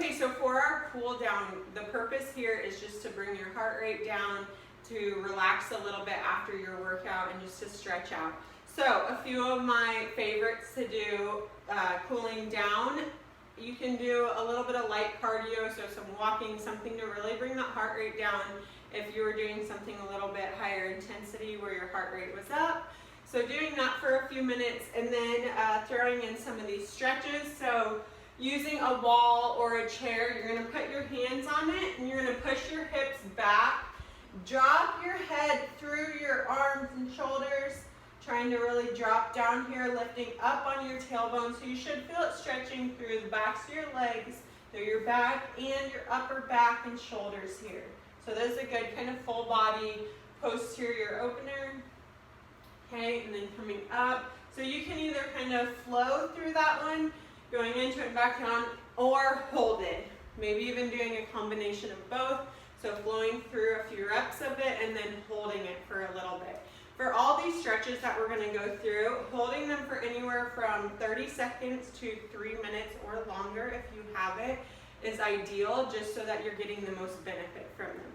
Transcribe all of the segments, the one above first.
Okay, so for our cool down, the purpose here is just to bring your heart rate down, to relax a little bit after your workout, and just to stretch out. So a few of my favorites to do cooling down. You can do a little bit of light cardio, so some walking, something to really bring that heart rate down if you were doing something a little bit higher intensity where your heart rate was up. So doing that for a few minutes, and then throwing in some of these stretches. So using a wall or a chair, you're going to put your hands on it and you're going to push your hips back. Drop your head through your arms and shoulders, trying to really drop down here, lifting up on your tailbone. So you should feel it stretching through the backs of your legs, through your back and your upper back and shoulders here. So this is a good kind of full body posterior opener. Okay, and then coming up. So you can either kind of flow through that one, going into it and back down, or hold it. Maybe even doing a combination of both. So flowing through a few reps of it and then holding it for a little bit. For all these stretches that we're going to go through, holding them for anywhere from 30 seconds to 3 minutes or longer if you have it is ideal, just so that you're getting the most benefit from them.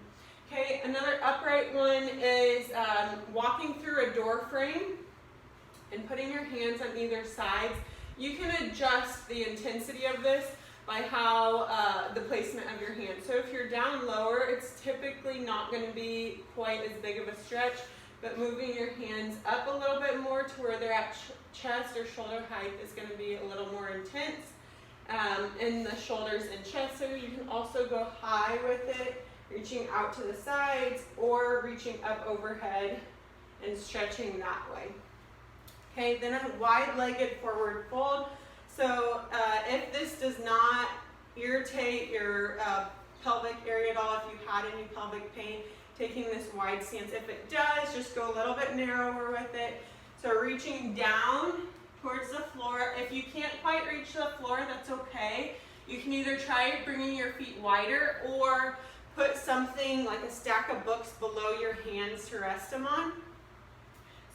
Okay, another upright one is walking through a door frame and putting your hands on either sides. You can adjust the intensity of this by how the placement of your hands. So if you're down lower, it's typically not going to be quite as big of a stretch, but moving your hands up a little bit more to where they're at chest or shoulder height is going to be a little more intense in the shoulders and chest. So you can also go high with it, reaching out to the sides or reaching up overhead and stretching that way. Okay, then a wide-legged forward fold. So if this does not irritate your pelvic area at all, if you had any pelvic pain, taking this wide stance. If it does, just go a little bit narrower with it. So reaching down towards the floor. If you can't quite reach the floor, that's okay. You can either try bringing your feet wider or put something like a stack of books below your hands to rest them on,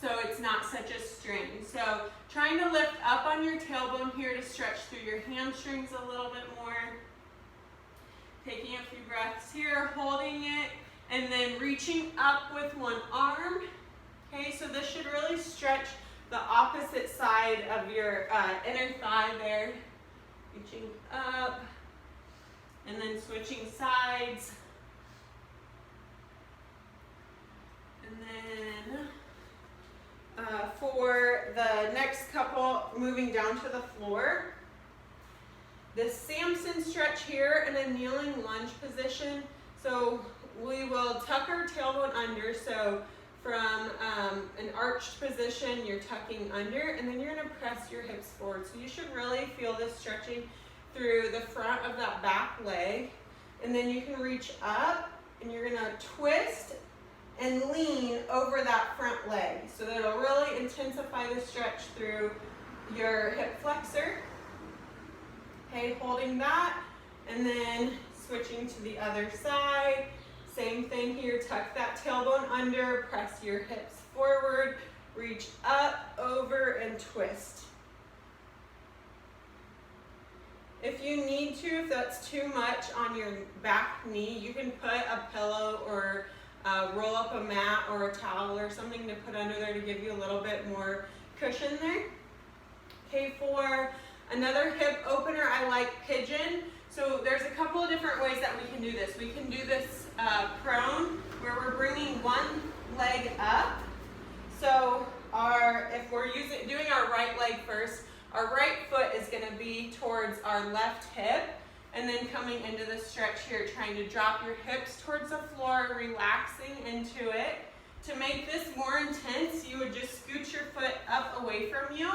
so it's not such a strain. So trying to lift up on your tailbone here to stretch through your hamstrings a little bit more. Taking a few breaths here, holding it, and then reaching up with one arm. Okay, so this should really stretch the opposite side of your inner thigh there. Reaching up, and then switching sides. And then for the next couple, moving down to the floor. The Samson stretch here in a kneeling lunge position. So we will tuck our tailbone under. So from an arched position, you're tucking under, and then you're going to press your hips forward. So you should really feel this stretching through the front of that back leg. And then you can reach up, and you're going to twist and lean over that front leg. So that'll really intensify the stretch through your hip flexor. Okay, holding that, and then switching to the other side. Same thing here, tuck that tailbone under, press your hips forward, reach up, over, and twist. If you need to, if that's too much on your back knee, you can put a pillow or roll up a mat or a towel or something to put under there to give you a little bit more cushion there. Okay, for another hip opener, I like pigeon. So there's a couple of different ways that we can do this. We can do this prone, where we're bringing one leg up. So if we're doing our right leg first, our right foot is going to be towards our left hip, and then coming into the stretch here, trying to drop your hips towards the floor, relaxing into it. To make this more intense, you would just scoot your foot up away from you.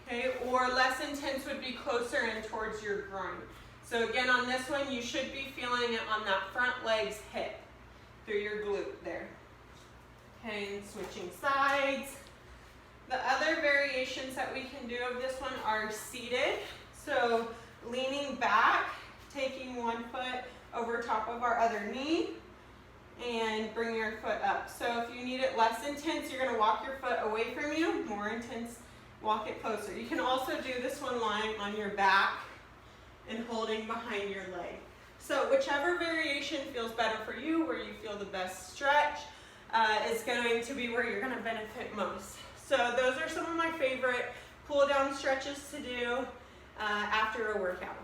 Okay, or less intense would be closer in towards your groin. So again, on this one, you should be feeling it on that front leg's hip, through your glute there. Okay, and switching sides. The other variations that we can do of this one are seated. So leaning back, taking one foot over top of our other knee, and bring your foot up. So if you need it less intense, you're going to walk your foot away from you. More intense, walk it closer. You can also do this one lying on your back and holding behind your leg. So whichever variation feels better for you, where you feel the best stretch, is going to be where you're going to benefit most. So those are some of my favorite cool down stretches to do after a workout.